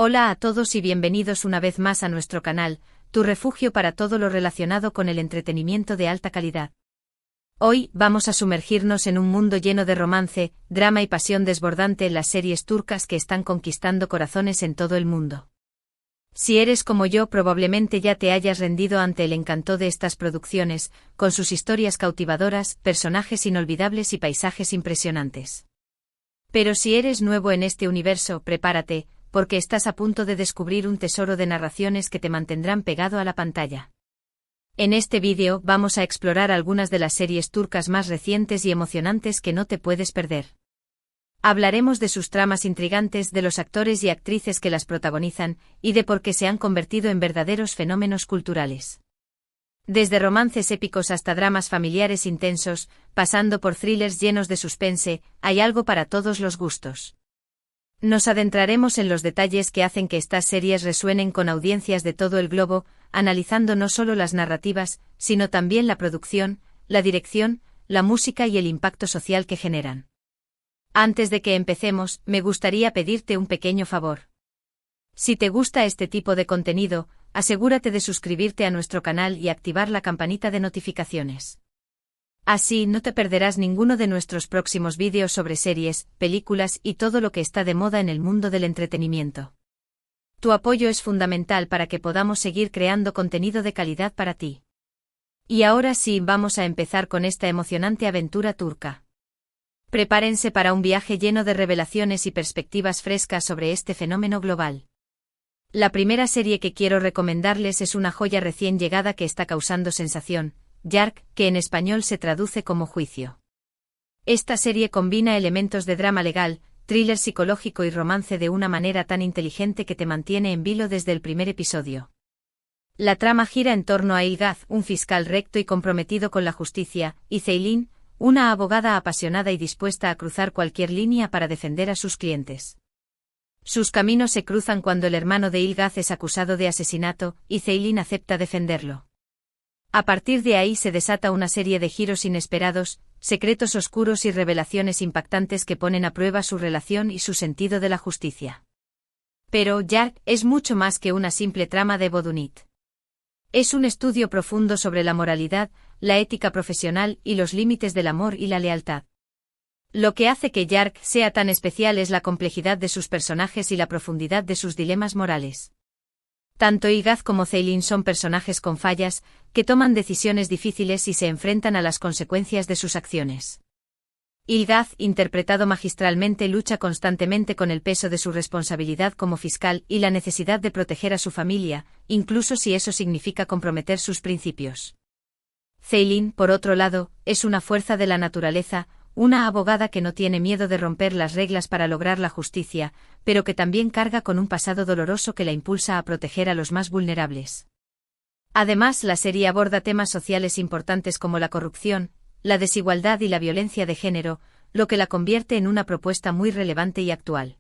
Hola a todos y bienvenidos una vez más a nuestro canal, tu refugio para todo lo relacionado con el entretenimiento de alta calidad. Hoy vamos a sumergirnos en un mundo lleno de romance, drama y pasión desbordante en las series turcas que están conquistando corazones en todo el mundo. Si eres como yo, probablemente ya te hayas rendido ante el encanto de estas producciones, con sus historias cautivadoras, personajes inolvidables y paisajes impresionantes. Pero si eres nuevo en este universo, prepárate, porque estás a punto de descubrir un tesoro de narraciones que te mantendrán pegado a la pantalla. En este vídeo vamos a explorar algunas de las series turcas más recientes y emocionantes que no te puedes perder. Hablaremos de sus tramas intrigantes, de los actores y actrices que las protagonizan, y de por qué se han convertido en verdaderos fenómenos culturales. Desde romances épicos hasta dramas familiares intensos, pasando por thrillers llenos de suspense, hay algo para todos los gustos. Nos adentraremos en los detalles que hacen que estas series resuenen con audiencias de todo el globo, analizando no solo las narrativas, sino también la producción, la dirección, la música y el impacto social que generan. Antes de que empecemos, me gustaría pedirte un pequeño favor. Si te gusta este tipo de contenido, asegúrate de suscribirte a nuestro canal y activar la campanita de notificaciones. Así no te perderás ninguno de nuestros próximos vídeos sobre series, películas y todo lo que está de moda en el mundo del entretenimiento. Tu apoyo es fundamental para que podamos seguir creando contenido de calidad para ti. Y ahora sí, vamos a empezar con esta emocionante aventura turca. Prepárense para un viaje lleno de revelaciones y perspectivas frescas sobre este fenómeno global. La primera serie que quiero recomendarles es una joya recién llegada que está causando sensación, Yark, que en español se traduce como Juicio. Esta serie combina elementos de drama legal, thriller psicológico y romance de una manera tan inteligente que te mantiene en vilo desde el primer episodio. La trama gira en torno a Ilgaz, un fiscal recto y comprometido con la justicia, y Ceylin, una abogada apasionada y dispuesta a cruzar cualquier línea para defender a sus clientes. Sus caminos se cruzan cuando el hermano de Ilgaz es acusado de asesinato, y Ceylin acepta defenderlo. A partir de ahí se desata una serie de giros inesperados, secretos oscuros y revelaciones impactantes que ponen a prueba su relación y su sentido de la justicia. Pero Yark es mucho más que una simple trama de Bodunit. Es un estudio profundo sobre la moralidad, la ética profesional y los límites del amor y la lealtad. Lo que hace que Yark sea tan especial es la complejidad de sus personajes y la profundidad de sus dilemas morales. Tanto Ilgaz como Ceylin son personajes con fallas, que toman decisiones difíciles y se enfrentan a las consecuencias de sus acciones. Ilgaz, interpretado magistralmente, lucha constantemente con el peso de su responsabilidad como fiscal y la necesidad de proteger a su familia, incluso si eso significa comprometer sus principios. Ceylin, por otro lado, es una fuerza de la naturaleza, una abogada que no tiene miedo de romper las reglas para lograr la justicia, pero que también carga con un pasado doloroso que la impulsa a proteger a los más vulnerables. Además, la serie aborda temas sociales importantes como la corrupción, la desigualdad y la violencia de género, lo que la convierte en una propuesta muy relevante y actual.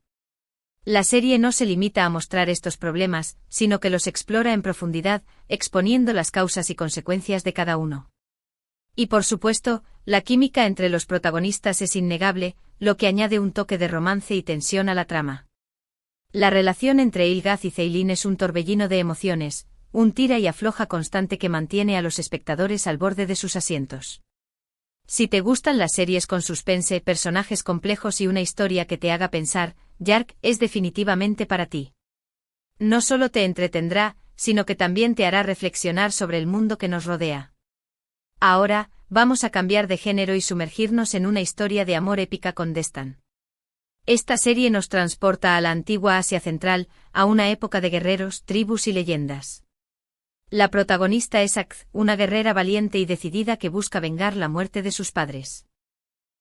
La serie no se limita a mostrar estos problemas, sino que los explora en profundidad, exponiendo las causas y consecuencias de cada uno. Y por supuesto, la química entre los protagonistas es innegable, lo que añade un toque de romance y tensión a la trama. La relación entre Ilgaz y Ceylin es un torbellino de emociones, un tira y afloja constante que mantiene a los espectadores al borde de sus asientos. Si te gustan las series con suspense, personajes complejos y una historia que te haga pensar, Yark es definitivamente para ti. No solo te entretendrá, sino que también te hará reflexionar sobre el mundo que nos rodea. Ahora, vamos a cambiar de género y sumergirnos en una historia de amor épica con Destan. Esta serie nos transporta a la antigua Asia Central, a una época de guerreros, tribus y leyendas. La protagonista es Akz, una guerrera valiente y decidida que busca vengar la muerte de sus padres.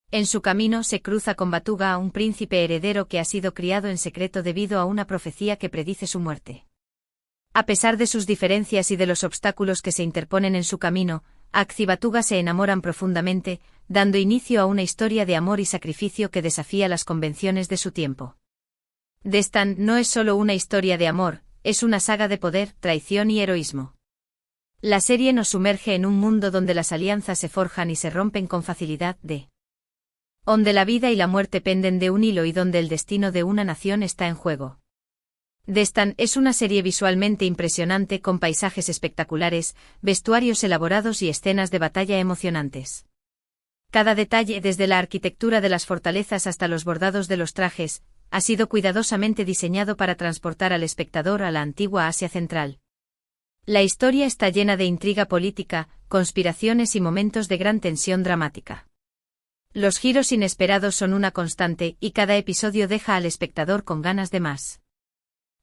En su camino se cruza con Batuga, un príncipe heredero que ha sido criado en secreto debido a una profecía que predice su muerte. A pesar de sus diferencias y de los obstáculos que se interponen en su camino, Akz y Batuga se enamoran profundamente, dando inicio a una historia de amor y sacrificio que desafía las convenciones de su tiempo. Destan no es solo una historia de amor, es una saga de poder, traición y heroísmo. La serie nos sumerge en un mundo donde las alianzas se forjan y se rompen con facilidad, donde la vida y la muerte penden de un hilo y donde el destino de una nación está en juego. Destan es una serie visualmente impresionante con paisajes espectaculares, vestuarios elaborados y escenas de batalla emocionantes. Cada detalle, desde la arquitectura de las fortalezas hasta los bordados de los trajes, ha sido cuidadosamente diseñado para transportar al espectador a la antigua Asia Central. La historia está llena de intriga política, conspiraciones y momentos de gran tensión dramática. Los giros inesperados son una constante y cada episodio deja al espectador con ganas de más.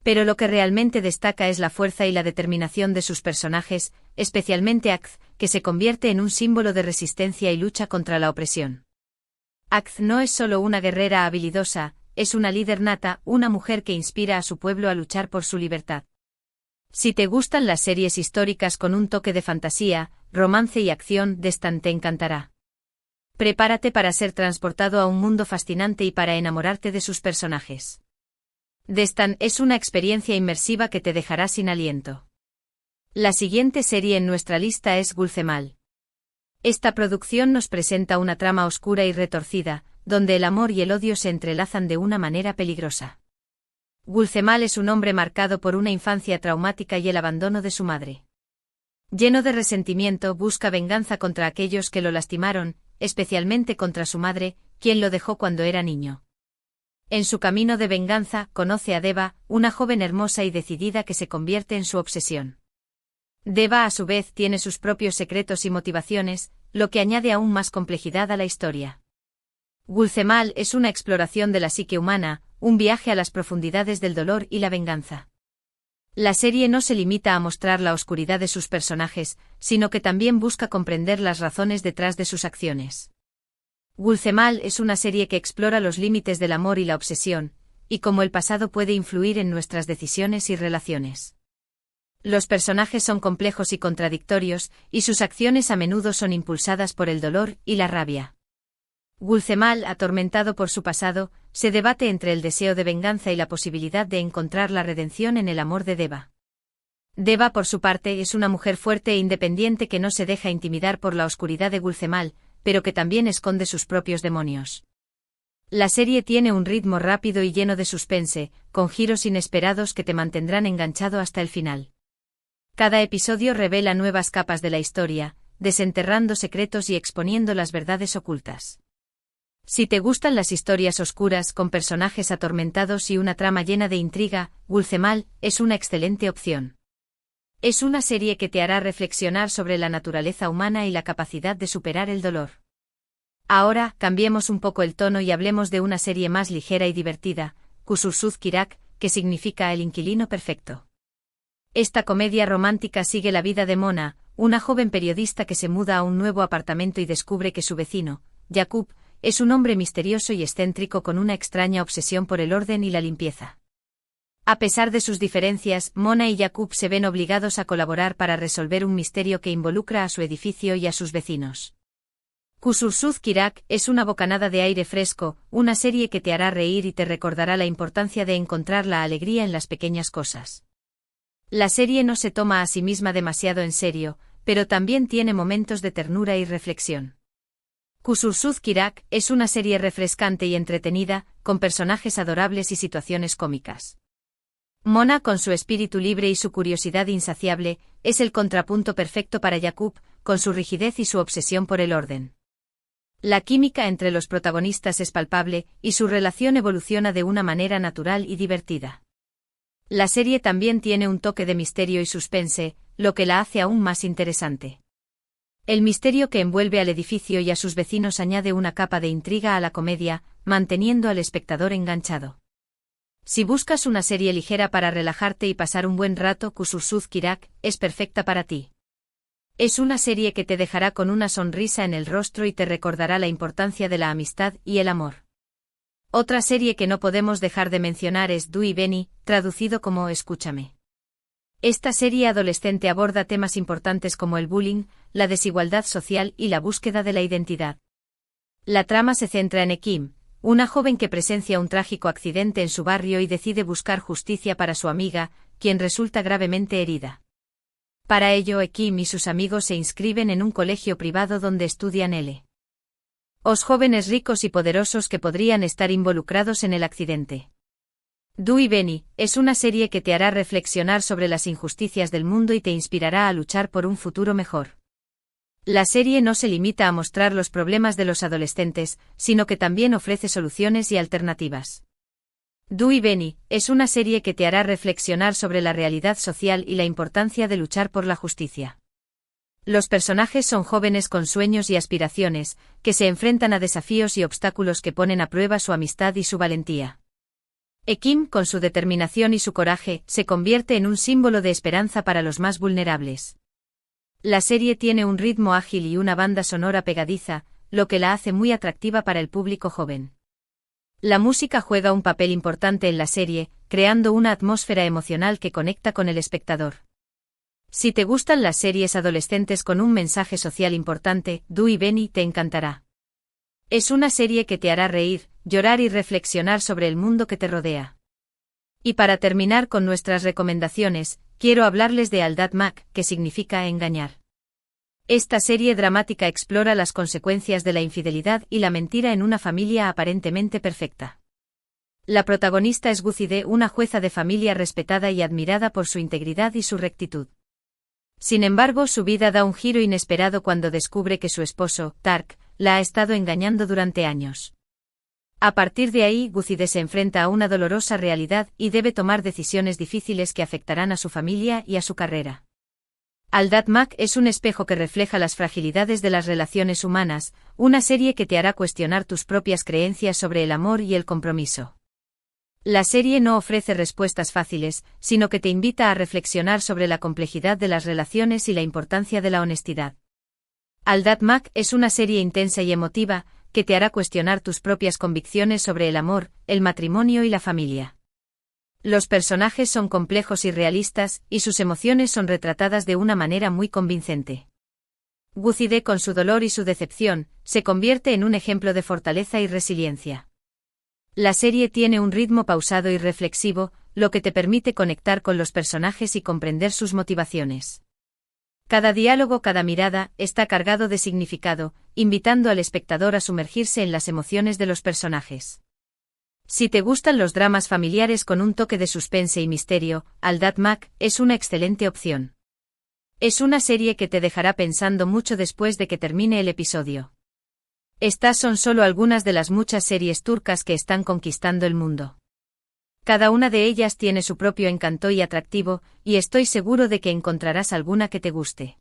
Pero lo que realmente destaca es la fuerza y la determinación de sus personajes, especialmente Akz, que se convierte en un símbolo de resistencia y lucha contra la opresión. Akz no es solo una guerrera habilidosa, es una líder nata, una mujer que inspira a su pueblo a luchar por su libertad. Si te gustan las series históricas con un toque de fantasía, romance y acción, Destan te encantará. Prepárate para ser transportado a un mundo fascinante y para enamorarte de sus personajes. Destan es una experiencia inmersiva que te dejará sin aliento. La siguiente serie en nuestra lista es Gulcemal. Esta producción nos presenta una trama oscura y retorcida, donde el amor y el odio se entrelazan de una manera peligrosa. Gulcemal es un hombre marcado por una infancia traumática y el abandono de su madre. Lleno de resentimiento, busca venganza contra aquellos que lo lastimaron, especialmente contra su madre, quien lo dejó cuando era niño. En su camino de venganza, conoce a Deva, una joven hermosa y decidida que se convierte en su obsesión. Deva, a su vez, tiene sus propios secretos y motivaciones, lo que añade aún más complejidad a la historia. Gulcemal es una exploración de la psique humana, un viaje a las profundidades del dolor y la venganza. La serie no se limita a mostrar la oscuridad de sus personajes, sino que también busca comprender las razones detrás de sus acciones. Gulcemal es una serie que explora los límites del amor y la obsesión, y cómo el pasado puede influir en nuestras decisiones y relaciones. Los personajes son complejos y contradictorios, y sus acciones a menudo son impulsadas por el dolor y la rabia. Gulcemal, atormentado por su pasado, se debate entre el deseo de venganza y la posibilidad de encontrar la redención en el amor de Deva. Deva, por su parte, es una mujer fuerte e independiente que no se deja intimidar por la oscuridad de Gulcemal, pero que también esconde sus propios demonios. La serie tiene un ritmo rápido y lleno de suspense, con giros inesperados que te mantendrán enganchado hasta el final. Cada episodio revela nuevas capas de la historia, desenterrando secretos y exponiendo las verdades ocultas. Si te gustan las historias oscuras con personajes atormentados y una trama llena de intriga, Gulcemal es una excelente opción. Es una serie que te hará reflexionar sobre la naturaleza humana y la capacidad de superar el dolor. Ahora, cambiemos un poco el tono y hablemos de una serie más ligera y divertida, Kusursuz Kirak, que significa el inquilino perfecto. Esta comedia romántica sigue la vida de Mona, una joven periodista que se muda a un nuevo apartamento y descubre que su vecino, Jakub, es un hombre misterioso y excéntrico con una extraña obsesión por el orden y la limpieza. A pesar de sus diferencias, Mona y Jakub se ven obligados a colaborar para resolver un misterio que involucra a su edificio y a sus vecinos. Kusursuz Kirak es una bocanada de aire fresco, una serie que te hará reír y te recordará la importancia de encontrar la alegría en las pequeñas cosas. La serie no se toma a sí misma demasiado en serio, pero también tiene momentos de ternura y reflexión. Kusursuz Kirak es una serie refrescante y entretenida, con personajes adorables y situaciones cómicas. Mona, con su espíritu libre y su curiosidad insaciable, es el contrapunto perfecto para Jakub, con su rigidez y su obsesión por el orden. La química entre los protagonistas es palpable, y su relación evoluciona de una manera natural y divertida. La serie también tiene un toque de misterio y suspense, lo que la hace aún más interesante. El misterio que envuelve al edificio y a sus vecinos añade una capa de intriga a la comedia, manteniendo al espectador enganchado. Si buscas una serie ligera para relajarte y pasar un buen rato, Kusursuz Kirak es perfecta para ti. Es una serie que te dejará con una sonrisa en el rostro y te recordará la importancia de la amistad y el amor. Otra serie que no podemos dejar de mencionar es Du y Beni, traducido como Escúchame. Esta serie adolescente aborda temas importantes como el bullying, la desigualdad social y la búsqueda de la identidad. La trama se centra en Ekim, una joven que presencia un trágico accidente en su barrio y decide buscar justicia para su amiga, quien resulta gravemente herida. Para ello, Ekim y sus amigos se inscriben en un colegio privado donde estudian los jóvenes ricos y poderosos que podrían estar involucrados en el accidente. Du y Benny es una serie que te hará reflexionar sobre las injusticias del mundo y te inspirará a luchar por un futuro mejor. La serie no se limita a mostrar los problemas de los adolescentes, sino que también ofrece soluciones y alternativas. Du y Benny es una serie que te hará reflexionar sobre la realidad social y la importancia de luchar por la justicia. Los personajes son jóvenes con sueños y aspiraciones, que se enfrentan a desafíos y obstáculos que ponen a prueba su amistad y su valentía. Kim, con su determinación y su coraje, se convierte en un símbolo de esperanza para los más vulnerables. La serie tiene un ritmo ágil y una banda sonora pegadiza, lo que la hace muy atractiva para el público joven. La música juega un papel importante en la serie, creando una atmósfera emocional que conecta con el espectador. Si te gustan las series adolescentes con un mensaje social importante, Du y Benny te encantará. Es una serie que te hará reír, llorar y reflexionar sobre el mundo que te rodea. Y para terminar con nuestras recomendaciones, quiero hablarles de Aldad Mac, que significa engañar. Esta serie dramática explora las consecuencias de la infidelidad y la mentira en una familia aparentemente perfecta. La protagonista es Gucide, una jueza de familia respetada y admirada por su integridad y su rectitud. Sin embargo, su vida da un giro inesperado cuando descubre que su esposo, Tark, la ha estado engañando durante años. A partir de ahí, Gucide se enfrenta a una dolorosa realidad y debe tomar decisiones difíciles que afectarán a su familia y a su carrera. Aldad Mac es un espejo que refleja las fragilidades de las relaciones humanas, una serie que te hará cuestionar tus propias creencias sobre el amor y el compromiso. La serie no ofrece respuestas fáciles, sino que te invita a reflexionar sobre la complejidad de las relaciones y la importancia de la honestidad. Aldad Mac es una serie intensa y emotiva, que te hará cuestionar tus propias convicciones sobre el amor, el matrimonio y la familia. Los personajes son complejos y realistas, y sus emociones son retratadas de una manera muy convincente. Gucide, con su dolor y su decepción, se convierte en un ejemplo de fortaleza y resiliencia. La serie tiene un ritmo pausado y reflexivo, lo que te permite conectar con los personajes y comprender sus motivaciones. Cada diálogo, cada mirada, está cargado de significado, invitando al espectador a sumergirse en las emociones de los personajes. Si te gustan los dramas familiares con un toque de suspense y misterio, Aldad Mac es una excelente opción. Es una serie que te dejará pensando mucho después de que termine el episodio. Estas son solo algunas de las muchas series turcas que están conquistando el mundo. Cada una de ellas tiene su propio encanto y atractivo, y estoy seguro de que encontrarás alguna que te guste.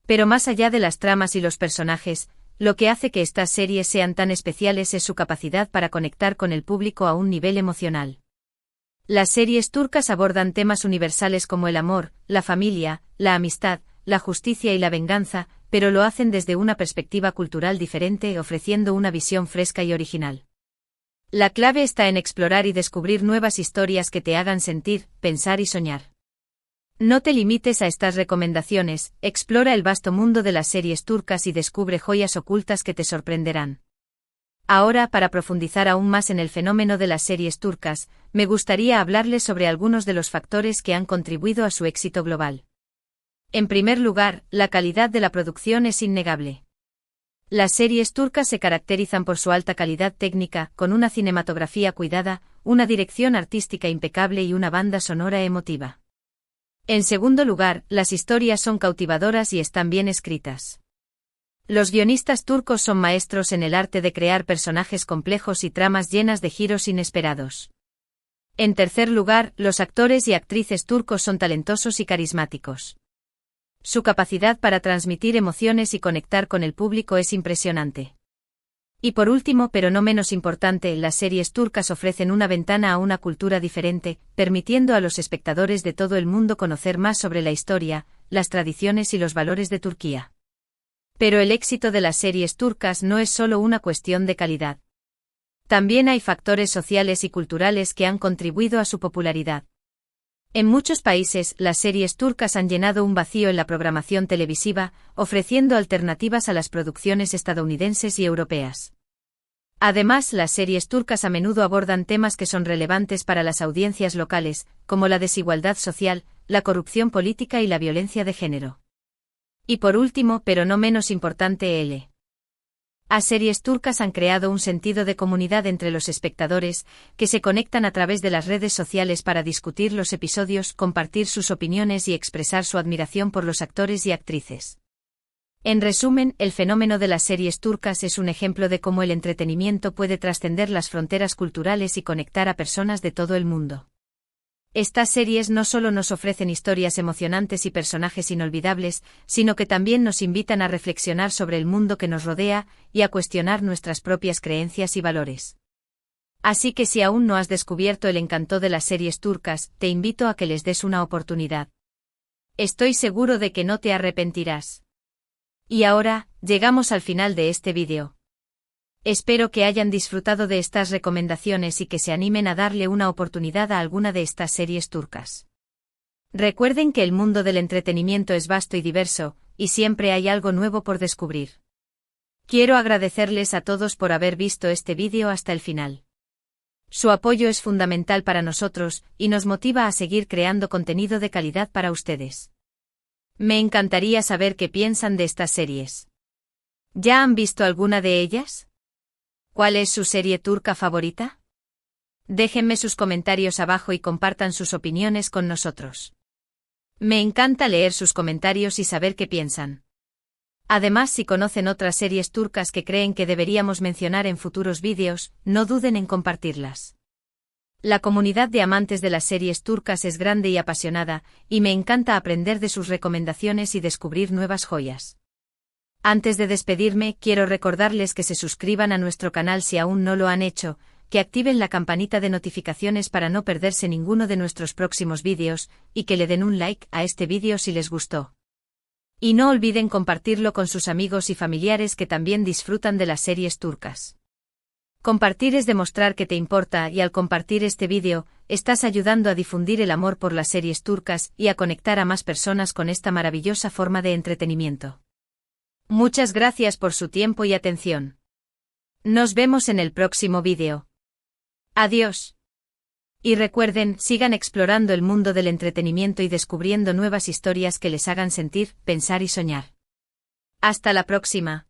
Pero más allá de las tramas y los personajes, lo que hace que estas series sean tan especiales es su capacidad para conectar con el público a un nivel emocional. Las series turcas abordan temas universales como el amor, la familia, la amistad, la justicia y la venganza, pero lo hacen desde una perspectiva cultural diferente, ofreciendo una visión fresca y original. La clave está en explorar y descubrir nuevas historias que te hagan sentir, pensar y soñar. No te limites a estas recomendaciones, explora el vasto mundo de las series turcas y descubre joyas ocultas que te sorprenderán. Ahora, para profundizar aún más en el fenómeno de las series turcas, me gustaría hablarles sobre algunos de los factores que han contribuido a su éxito global. En primer lugar, la calidad de la producción es innegable. Las series turcas se caracterizan por su alta calidad técnica, con una cinematografía cuidada, una dirección artística impecable y una banda sonora emotiva. En segundo lugar, las historias son cautivadoras y están bien escritas. Los guionistas turcos son maestros en el arte de crear personajes complejos y tramas llenas de giros inesperados. En tercer lugar, los actores y actrices turcos son talentosos y carismáticos. Su capacidad para transmitir emociones y conectar con el público es impresionante. Y por último, pero no menos importante, las series turcas ofrecen una ventana a una cultura diferente, permitiendo a los espectadores de todo el mundo conocer más sobre la historia, las tradiciones y los valores de Turquía. Pero el éxito de las series turcas no es solo una cuestión de calidad. También hay factores sociales y culturales que han contribuido a su popularidad. En muchos países, las series turcas han llenado un vacío en la programación televisiva, ofreciendo alternativas a las producciones estadounidenses y europeas. Además, las series turcas a menudo abordan temas que son relevantes para las audiencias locales, como la desigualdad social, la corrupción política y la violencia de género. Y por último, pero no menos importante, Las series turcas han creado un sentido de comunidad entre los espectadores, que se conectan a través de las redes sociales para discutir los episodios, compartir sus opiniones y expresar su admiración por los actores y actrices. En resumen, el fenómeno de las series turcas es un ejemplo de cómo el entretenimiento puede trascender las fronteras culturales y conectar a personas de todo el mundo. Estas series no solo nos ofrecen historias emocionantes y personajes inolvidables, sino que también nos invitan a reflexionar sobre el mundo que nos rodea y a cuestionar nuestras propias creencias y valores. Así que si aún no has descubierto el encanto de las series turcas, te invito a que les des una oportunidad. Estoy seguro de que no te arrepentirás. Y ahora, llegamos al final de este vídeo. Espero que hayan disfrutado de estas recomendaciones y que se animen a darle una oportunidad a alguna de estas series turcas. Recuerden que el mundo del entretenimiento es vasto y diverso, y siempre hay algo nuevo por descubrir. Quiero agradecerles a todos por haber visto este vídeo hasta el final. Su apoyo es fundamental para nosotros, y nos motiva a seguir creando contenido de calidad para ustedes. Me encantaría saber qué piensan de estas series. ¿Ya han visto alguna de ellas? ¿Cuál es su serie turca favorita? Déjenme sus comentarios abajo y compartan sus opiniones con nosotros. Me encanta leer sus comentarios y saber qué piensan. Además, si conocen otras series turcas que creen que deberíamos mencionar en futuros vídeos, no duden en compartirlas. La comunidad de amantes de las series turcas es grande y apasionada, y me encanta aprender de sus recomendaciones y descubrir nuevas joyas. Antes de despedirme, quiero recordarles que se suscriban a nuestro canal si aún no lo han hecho, que activen la campanita de notificaciones para no perderse ninguno de nuestros próximos vídeos, y que le den un like a este vídeo si les gustó. Y no olviden compartirlo con sus amigos y familiares que también disfrutan de las series turcas. Compartir es demostrar que te importa y al compartir este vídeo, estás ayudando a difundir el amor por las series turcas y a conectar a más personas con esta maravillosa forma de entretenimiento. Muchas gracias por su tiempo y atención. Nos vemos en el próximo vídeo. Adiós. Y recuerden, sigan explorando el mundo del entretenimiento y descubriendo nuevas historias que les hagan sentir, pensar y soñar. Hasta la próxima.